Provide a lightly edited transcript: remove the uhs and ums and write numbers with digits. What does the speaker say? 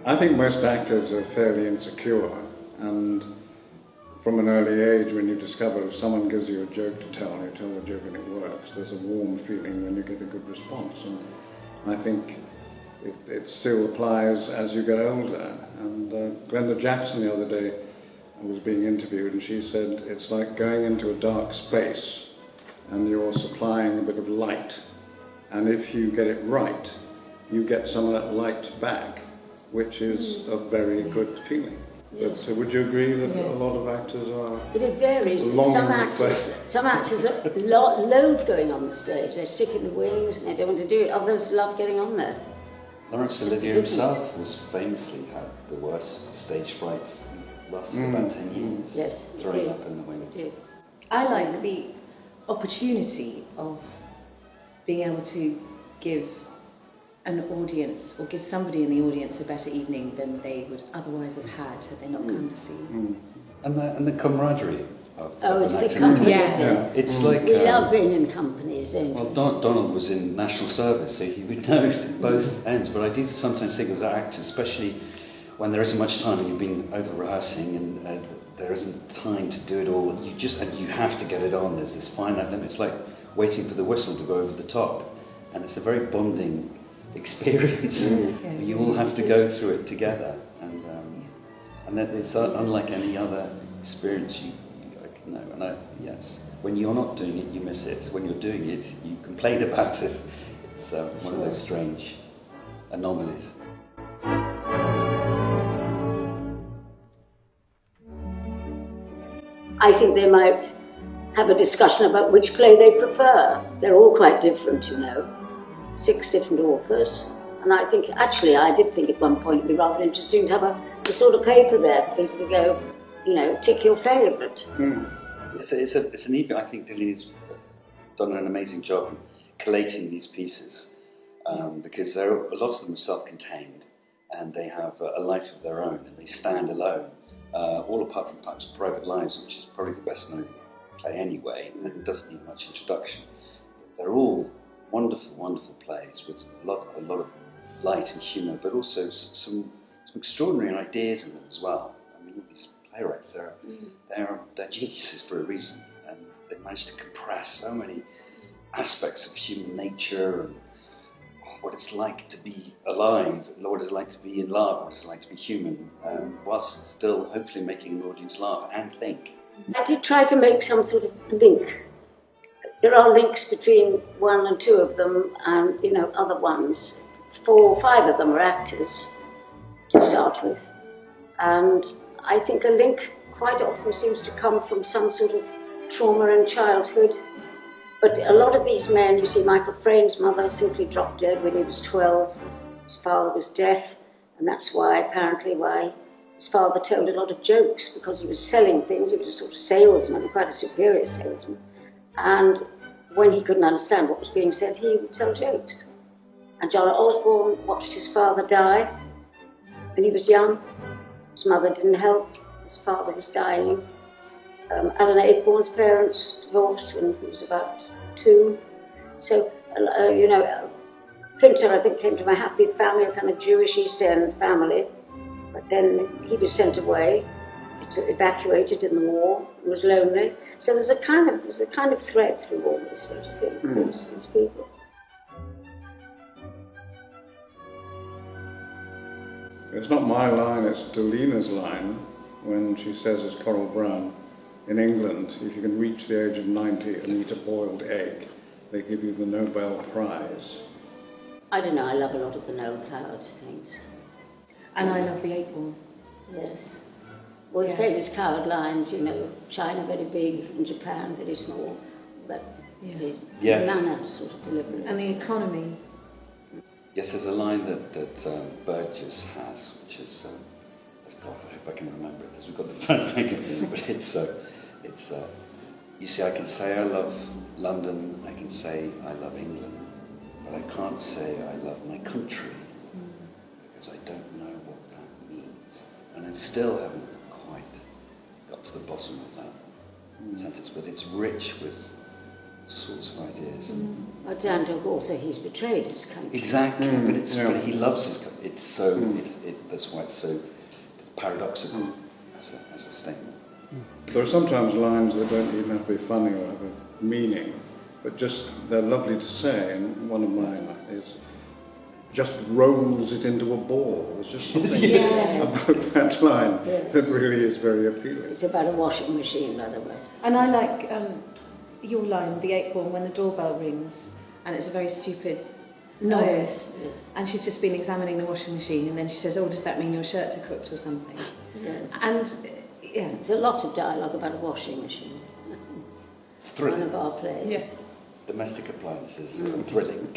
I think most actors are fairly insecure, and from an early age, when you discover if someone gives you a joke to tell, and you tell the joke and it works, there's a warm feeling when you get a good response. And I think it still applies as you get older. And Glenda Jackson the other day was being interviewed, and she said it's like going into a dark space and you're supplying a bit of light. And if you get it right, you get some of that light back, which is a very good feeling. Yes. But would you agree that a lot of actors are? But it varies. Some actors are loathe going on the stage. They're sick in the wings and they don't want to do it. Others love getting on there. Laurence Olivier himself was famously had the worst stage frights. Lasted about 10 years. Yes, throwing up in the wings. I like the opportunity of being able to give an audience, or give somebody in the audience a better evening than they would otherwise have had they not come to see. And the camaraderie of It's an the actor. company. It's like We love being in companies, don't we? well, Donald was in national service, so he would know both ends. But I do sometimes think of the actors, especially when there isn't much time and you've been over rehearsing and there isn't time to do it all. You have to get it on. There's this finite limit. It's like waiting for the whistle to go over the top, and it's a very bonding experience. You all have to go through it together, and that it's unlike any other experience you can know. And yes, when you're not doing it, you miss it. When you're doing it, you complain about it. It's one of those strange anomalies. I think they might have a discussion about which play they prefer. They're all quite different, 6 different authors. And I think, actually, I did think at one point it'd be rather interesting to have a sort of paper there for people to go, tick your favourite. It's an evening. I think Delena's done an amazing job in collating these pieces because a lot of them are self-contained and they have a life of their own and they stand alone, all apart from perhaps Private Lives, which is probably the best known play anyway, and it doesn't need much introduction. They're all wonderful, wonderful plays with a lot of light and humour, but also some extraordinary ideas in them as well. I mean, all these playwrights, they're geniuses for a reason, and they managed to compress so many aspects of human nature and what it's like to be alive, what it's like to be in love, what it's like to be human, whilst still hopefully making an audience laugh and think. I did try to make some sort of link. There are links between 1 and 2 of them and, other ones. 4 or 5 of them are actors to start with. And I think a link quite often seems to come from some sort of trauma in childhood. But a lot of these men, you see, Michael Frayn's mother simply dropped dead when he was 12. His father was deaf, and that's why his father told a lot of jokes, because he was selling things. He was a sort of salesman, quite a superior salesman. And when he couldn't understand what was being said, he would tell jokes. And John Osborne watched his father die when he was young. His mother didn't help. His father was dying. Alan Ayckbourn's parents divorced when he was about 2. So, Pinter, I think, came from a happy family, a kind of Jewish East End family. But then he was sent away, evacuated in the war, and was lonely. So there's a kind of thread through all this, don't you think, these people. It's not my line, it's Delena's line when she says as Coral Brown, in England, if you can reach the age of 90 and eat a boiled egg, they give you the Nobel Prize. I don't know, I love a lot of the Noel Coward things. And I love the Ayckbourn. Yes. Well, his famous Coward lines, China very big and Japan very small, but Nana sort of deliberate. And the economy. Yes, there's a line that Burgess has, which is, God, I hope I can remember it, because we've got the first thing, but it's you see, I can say I love London, I can say I love England, but I can't say I love my country, because I don't know what that means. And I still haven't quite got to the bottom of that sentence, but it's rich with sorts of ideas. Well, down to also he's betrayed his country. Exactly, yeah. but he loves his country. It's so that's why it's so paradoxical as a statement. There are sometimes lines that don't even have to be funny or have a meaning, but just they're lovely to say. And one of mine is, just rolls it into a ball. There's just something about that line that really is very appealing. It's about a washing machine, by the way. And I like your line, the 8th one, when the doorbell rings, and it's a very stupid noise. Yes. And she's just been examining the washing machine, and then she says, "Oh, does that mean your shirts are cooked or something?" Yes. And yeah, There's a lot of dialogue about a washing machine. It's One thrilling. of our plays. yeah. Domestic appliances are thrilling.